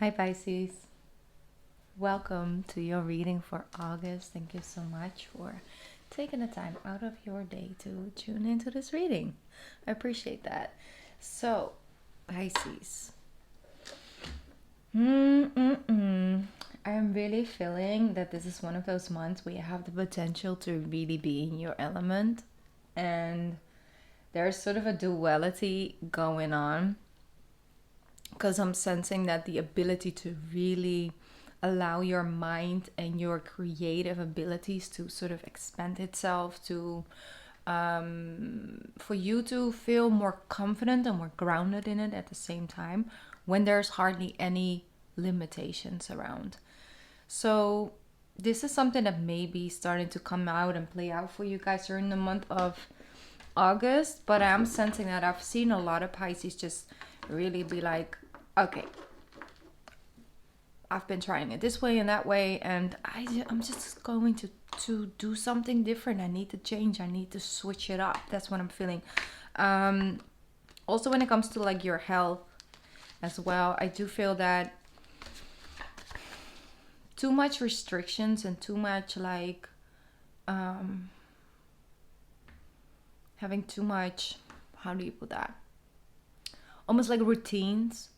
Hi Pisces, welcome to your reading for August. Thank you so much for taking the time out of your day to tune into this reading. I appreciate that. So, Pisces, I am really feeling that this is one of those months where you have the potential to really be in your element, and there's sort of a duality going on because I'm sensing that the ability to really allow your mind and your creative abilities to sort of expand itself to for you to feel more confident and more grounded in it at the same time when there's hardly any limitations around. So this is something that may be starting to come out and play out for you guys during the month of August, but I'm sensing that I've seen a lot of Pisces just really be like, okay, I've been trying it this way and that way, and I'm just going to do something different. I need to change. I need to switch it up. That's what I'm feeling. Also, when it comes to like your health as well, I do feel that too much restrictions and too much like having too much, how do you put that? Almost like routines,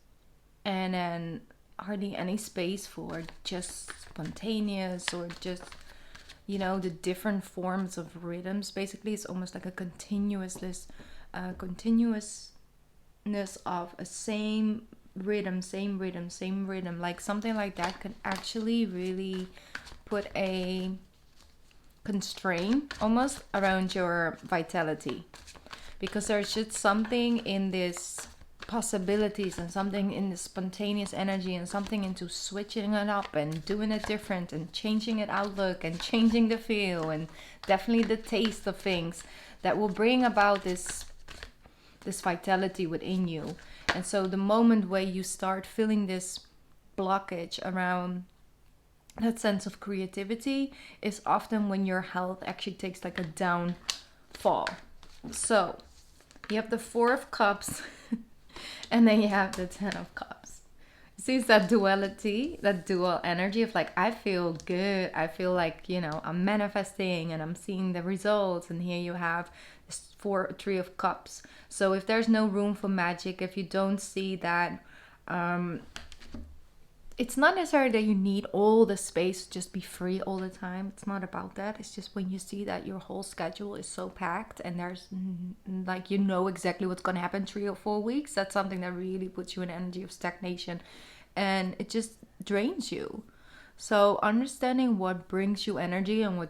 and then hardly any space for just spontaneous or just, you know, the different forms of rhythms. Basically, it's almost like a continuousness of a same rhythm, like something like that can actually really put a constraint almost around your vitality, because there's just something in this possibilities and something in the spontaneous energy and something into switching it up and doing it different and changing it outlook and changing the feel and definitely the taste of things that will bring about this vitality within you. And so the moment where you start feeling this blockage around that sense of creativity is often when your health actually takes like a downfall. So you have the Four of Cups and then you have the Ten of Cups. See, it's that duality, that dual energy of like, I feel good. I feel like, you know, I'm manifesting and I'm seeing the results. And here you have this Three of Cups. So if there's no room for magic, if you don't see that, it's not necessarily that you need all the space to just be free all the time. It's not about that. It's just when you see that your whole schedule is so packed and there's like, you know exactly what's going to happen 3 or 4 weeks, that's something that really puts you in energy of stagnation and it just drains you. So understanding what brings you energy and what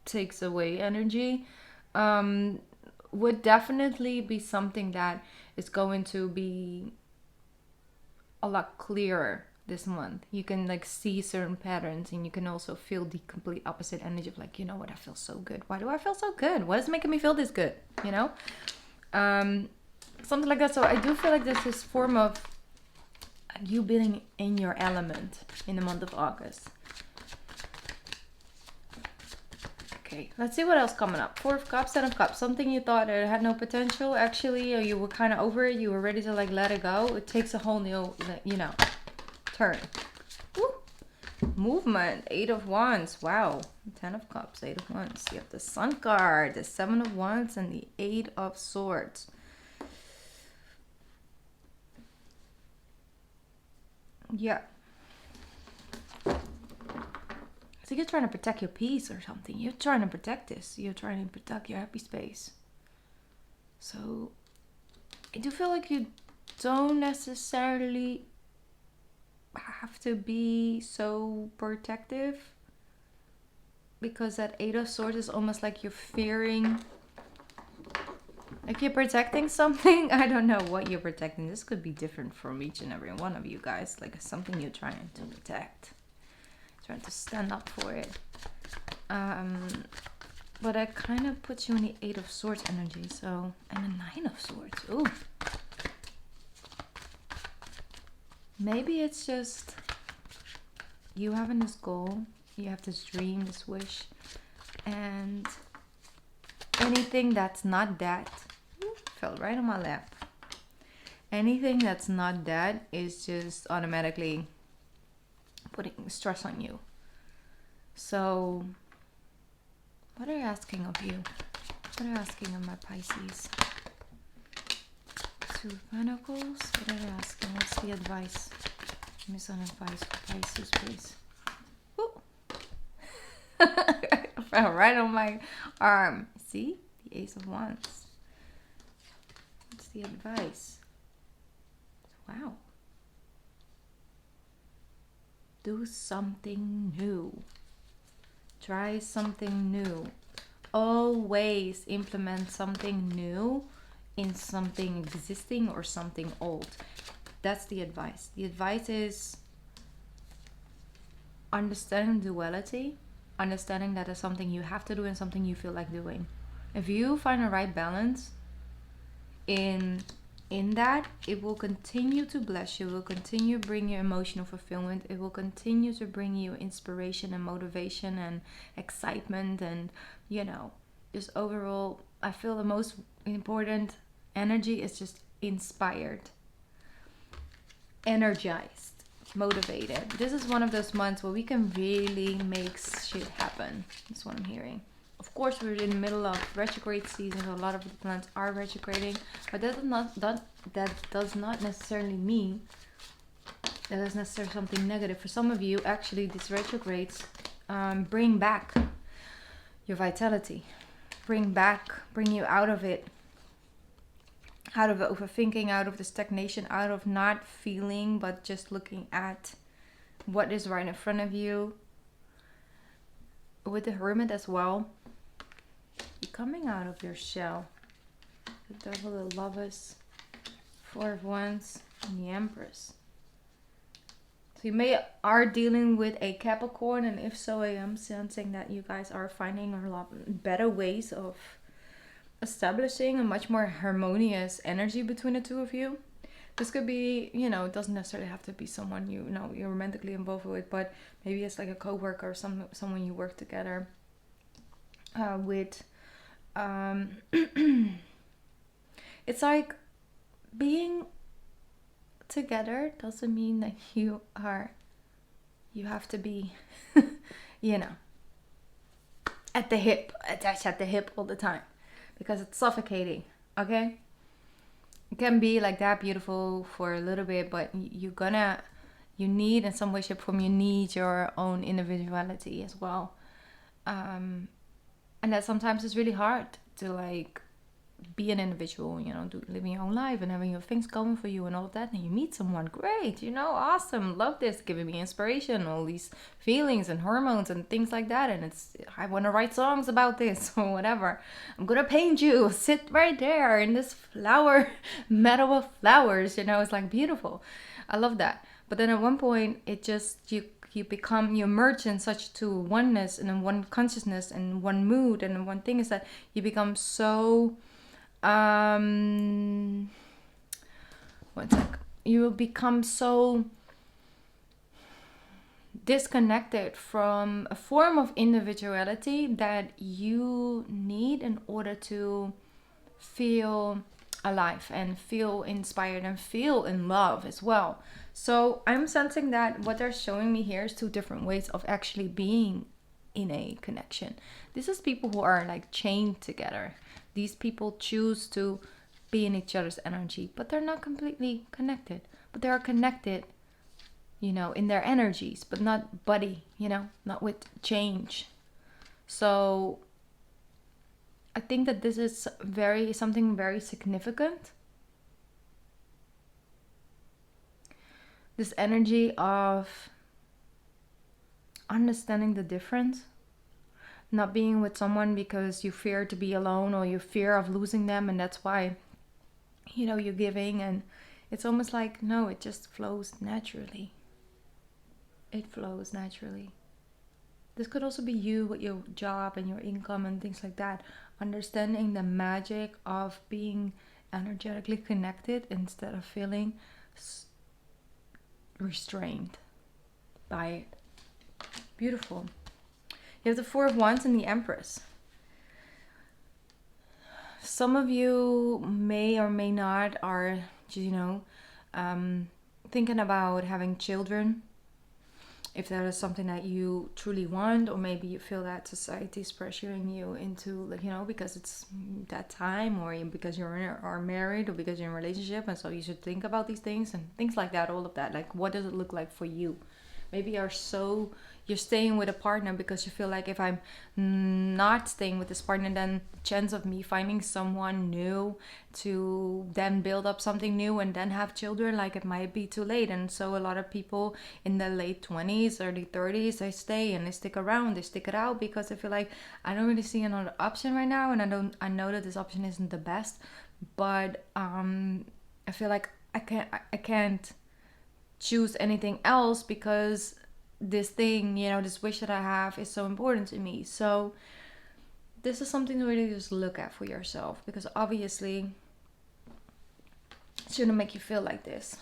takes away energy would definitely be something that is going to be a lot clearer this month. You can like see certain patterns and you can also feel the complete opposite energy of like, you know what, I feel so good. Why do I feel so good? What is making me feel this good? You know? Something like that. So I do feel like this is form of you being in your element in the month of August. Okay, let's see what else coming up. Four of Cups, Ten of Cups. Something you thought it had no potential, actually, or you were kind of over it. You were ready to like let it go. It takes a whole new, you know, turn. Woo. Movement. Eight of Wands. Wow. Ten of Cups. Eight of Wands. You have the Sun card, the Seven of Wands, and the Eight of Swords. Yeah. So you're trying to protect your peace or something. You're trying to protect this. You're trying to protect your happy space. So I do feel like you don't necessarily have to be so protective, because that Eight of Swords is almost like you're fearing, like you're protecting something. I don't know what you're protecting. This could be different from each and every one of you guys. Like something you're trying to protect, trying to stand up for it. But it kind of puts you in the Eight of Swords energy. So, and the Nine of Swords. Ooh. Maybe it's just you having this goal, you have this dream, this wish, and anything that's not that, fell right on my lap. Anything that's not that is just automatically putting stress on you. So what are you asking of you? What are you asking of my Pisces? Two of Pentacles. What are you asking? What's the advice? Give me some advice for Pisces, please. Fell right on my arm. See? The Ace of Wands. What's the advice? Wow. Do something new. Try something new. Always implement something new in something existing or something old. That's the advice. The advice is understanding duality, understanding that is something you have to do and something you feel like doing. If you find the right balance in that, it will continue to bless you, it will continue to bring you emotional fulfillment, it will continue to bring you inspiration and motivation and excitement, and just overall, I feel the most important energy is just inspired, energized, motivated. This is one of those months where we can really make shit happen. That's what I'm hearing. Of course, we're in the middle of retrograde season, so a lot of the planets are retrograding, but that does not necessarily mean that is necessarily something negative. For some of you, actually, these retrogrades bring back your vitality, bring you out of it, out of overthinking, out of the stagnation, out of not feeling, but just looking at what is right in front of you. With the Hermit as well, you're coming out of your shell. The Devil, the Lovers, Four of Wands, and the Empress. So you are dealing with a Capricorn, and if so, I am sensing that you guys are finding a lot better ways of establishing a much more harmonious energy between the two of you. This could be, it doesn't necessarily have to be someone you're romantically involved with, but maybe it's like a co-worker or someone you work together with. It's like being together doesn't mean that you have to be, at the hip, attached at the hip all the time, because it's suffocating, okay? It can be like that, beautiful for a little bit, but you need, in some way, shape, form, you need your own individuality as well. And that sometimes is really hard to be an individual, living your own life and having your things going for you and all of that. And you meet someone great, awesome, love this, giving me inspiration, all these feelings and hormones and things like that. And I want to write songs about this or whatever. I'm going to paint you, sit right there in this flower, meadow of flowers, it's like beautiful. I love that. But then at one point, it just, you merge in such to oneness and in one consciousness and one mood. And one thing is that you become so, you will become so disconnected from a form of individuality that you need in order to feel alive and feel inspired and feel in love as well. So I'm sensing that what they're showing me here is two different ways of actually being in a connection. This is people who are chained together. These people choose to be in each other's energy, but they're not completely connected. But they are connected, in their energies, but not body, not with change. So I think that this is something very significant. This energy of understanding the difference, not being with someone because you fear to be alone or you fear of losing them, and that's why you're giving. And it's almost like, no, it just flows naturally. It flows naturally. This could also be you with your job and your income and things like that, understanding the magic of being energetically connected instead of feeling restrained by it. Beautiful. You have the Four of Wands and the Empress. Some of you may or may not are, thinking about having children. if that is something that you truly want, or maybe you feel that society is pressuring you into, like, you know, because it's that time, or because are married, or because you're in a relationship, and so you should think about these things and things like that. All of that, like, what does it look like for you? Maybe you're staying with a partner because you feel like, if I'm not staying with this partner, then the chance of me finding someone new to then build up something new and then have children, like, it might be too late. And so a lot of people in the late 20s, early 30s, they stay and they stick around, they stick it out, because they feel like, I don't really see another option right now, and I know that this option isn't the best, but I feel like I can't choose anything else, because this thing, you know, this wish that I have is so important to me. So this is something to really just look at for yourself, because obviously it shouldn't make you feel like this.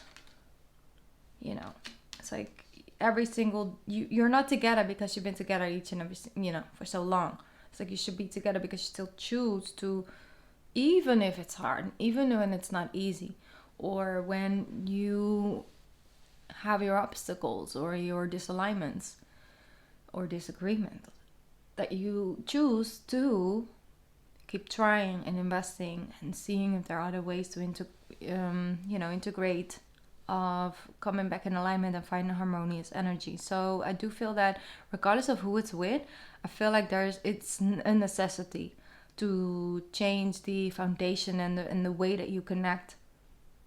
You know, it's like every single, you're not together because you've been together each and every, you know, for so long. It's like you should be together because you still choose to, even if it's hard, even when it's not easy, or when you have your obstacles or your disalignments or disagreements, that you choose to keep trying and investing and seeing if there are other ways to integrate, of coming back in alignment and finding harmonious energy. So I do feel that regardless of who it's with, I feel like it's a necessity to change the foundation and the way that you connect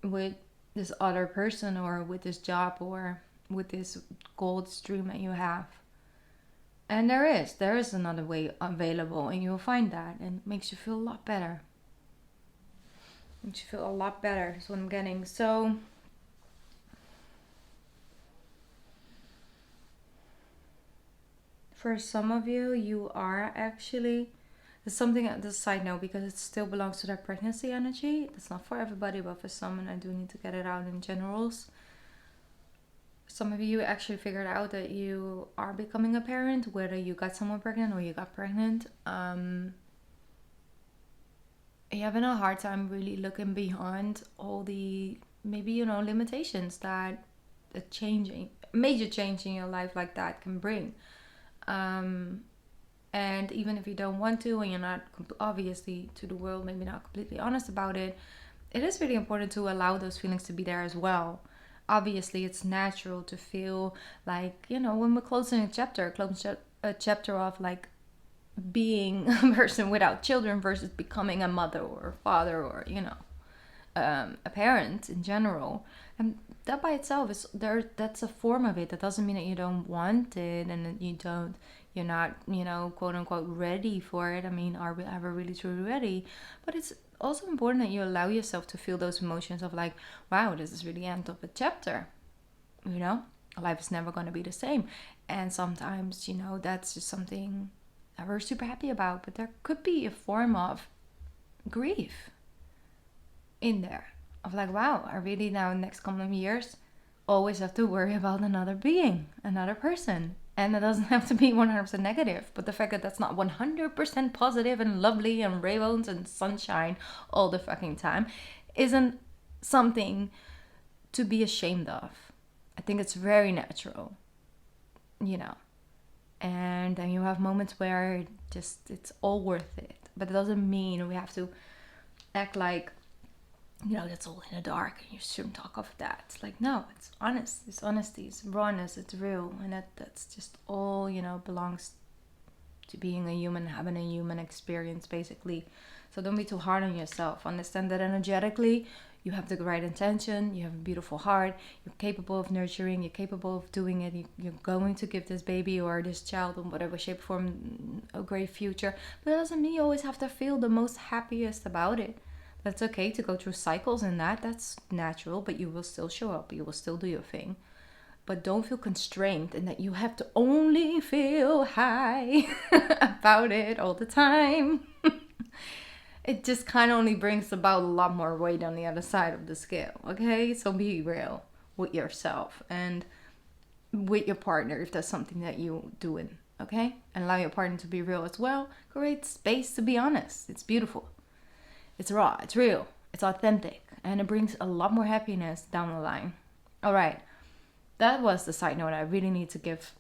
with this other person, or with this job, or with this gold stream that you have. And there is another way available, and you'll find that, and it makes you feel a lot better. Makes you feel a lot better is what I'm getting. So for some of you, you are actually, it's something at the side note, because it still belongs to that pregnancy energy. It's not for everybody, but for some, and I do need to get it out in generals. Some of you actually figured out that you are becoming a parent, whether you got someone pregnant or you got pregnant. You're having a hard time really looking beyond all the, maybe, you know, limitations that a major change in your life like that can bring. And even if you don't want to, and you're not obviously to the world, maybe not completely honest about it, it is really important to allow those feelings to be there as well. Obviously, it's natural to feel like, you know, when we're closing a chapter of like being a person without children versus becoming a mother or a father, or, you know, a parent in general. And that by itself is there. That's a form of it. That doesn't mean that you don't want it and that you're not, you know, quote unquote ready for it. I mean, are we ever really truly ready? But it's also important that you allow yourself to feel those emotions of like, wow, this is really the end of a chapter. You know, life is never going to be the same. And sometimes, you know, that's just something that we're super happy about. But there could be a form of grief in there, of like, wow, I really now in the next couple of years always have to worry about another being, another person. And it doesn't have to be 100% negative, but the fact that that's not 100% positive and lovely and rainbows and sunshine all the fucking time isn't something to be ashamed of. I think it's very natural, you know. And then you have moments where it's all worth it. But it doesn't mean we have to act like, you know, that's all in the dark and you shouldn't talk of that. It's like, no, it's honest. It's honesty. It's rawness. It's real. And that's just all, you know, belongs to being a human, having a human experience, basically. So don't be too hard on yourself. Understand that energetically, you have the right intention. You have a beautiful heart. You're capable of nurturing. You're capable of doing it. You're going to give this baby or this child in whatever shape or form a great future. But it doesn't mean you always have to feel the most happiest about it. That's okay to go through cycles and that's natural, but you will still show up. You will still do your thing. But don't feel constrained and that you have to only feel high about it all the time. It just kind of only brings about a lot more weight on the other side of the scale, okay? So be real with yourself and with your partner if that's something that you're doing, okay? And allow your partner to be real as well. Create space to be honest. It's beautiful. It's raw, it's real, it's authentic, and it brings a lot more happiness down the line. All right, that was the side note I really need to give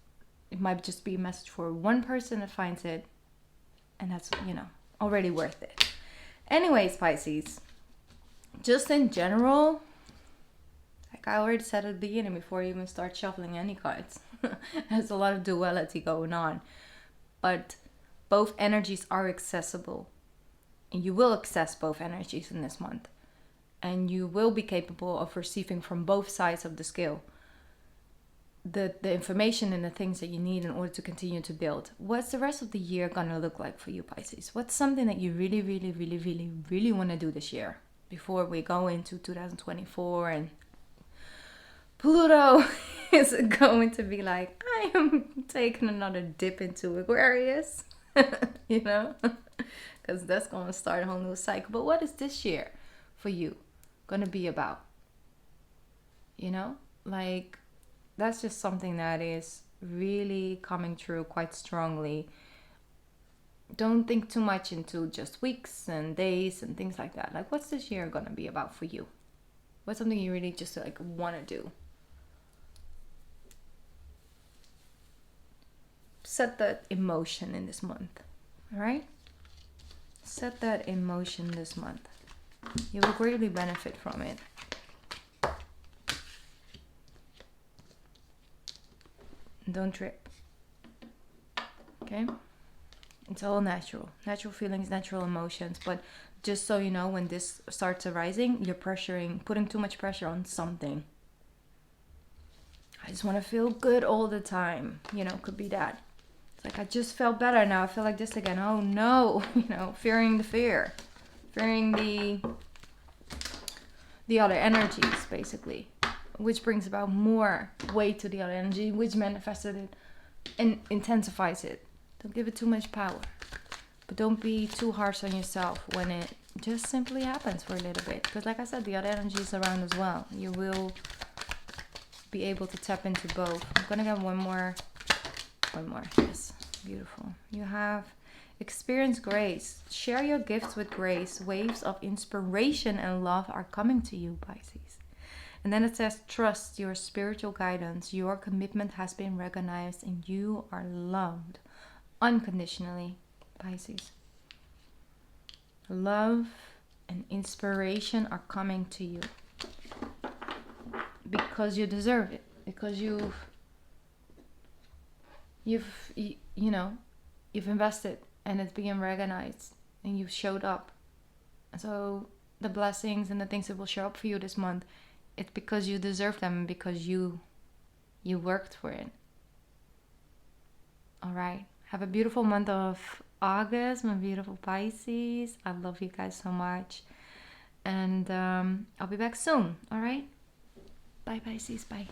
it might just be a message for one person that finds it, and that's, already worth it. Anyways, Pisces, just in general, like I already said at the beginning before you even start shuffling any cards, there's a lot of duality going on. But both energies are accessible. And you will access both energies in this month. And you will be capable of receiving from both sides of the scale the information and the things that you need in order to continue to build. What's the rest of the year going to look like for you, Pisces? What's something that you really, really, really, really, really want to do this year before we go into 2024 and Pluto is going to be like, I am taking another dip into Aquarius, because that's going to start a whole new cycle. But what is this year for you going to be about? That's just something that is really coming true quite strongly. Don't think too much into just weeks and days and things like that. Like, what's this year going to be about for you? What's something you really just want to do? Set that emotion in this month, all right? Set that emotion this month. You will greatly benefit from it. Don't trip. Okay? It's all natural. Natural feelings, natural emotions. But just so you know, when this starts arising, you're putting too much pressure on something. I just want to feel good all the time. Could be that. It's like, I just felt better, now I feel like this again. Oh no. Fearing the fear. Fearing the other energies, basically. Which brings about more weight to the other energy, which manifested it and intensifies it. Don't give it too much power. But don't be too harsh on yourself when it just simply happens for a little bit. Because like I said, the other energy is around as well. You will be able to tap into both. I'm going to get one more. Yes, beautiful. You have experience grace. Share your gifts with grace. Waves of inspiration and love are coming to you, Pisces. And then it says, trust your spiritual guidance. Your commitment has been recognized and you are loved unconditionally, Pisces. Love and inspiration are coming to you because you deserve it. Because you've invested and it's being recognized and you've showed up. So the blessings and the things that will show up for you this month, it's because you deserve them and because you worked for it. All right. Have a beautiful month of August, my beautiful Pisces. I love you guys so much. And I'll be back soon. All right. Bye, Pisces. Bye.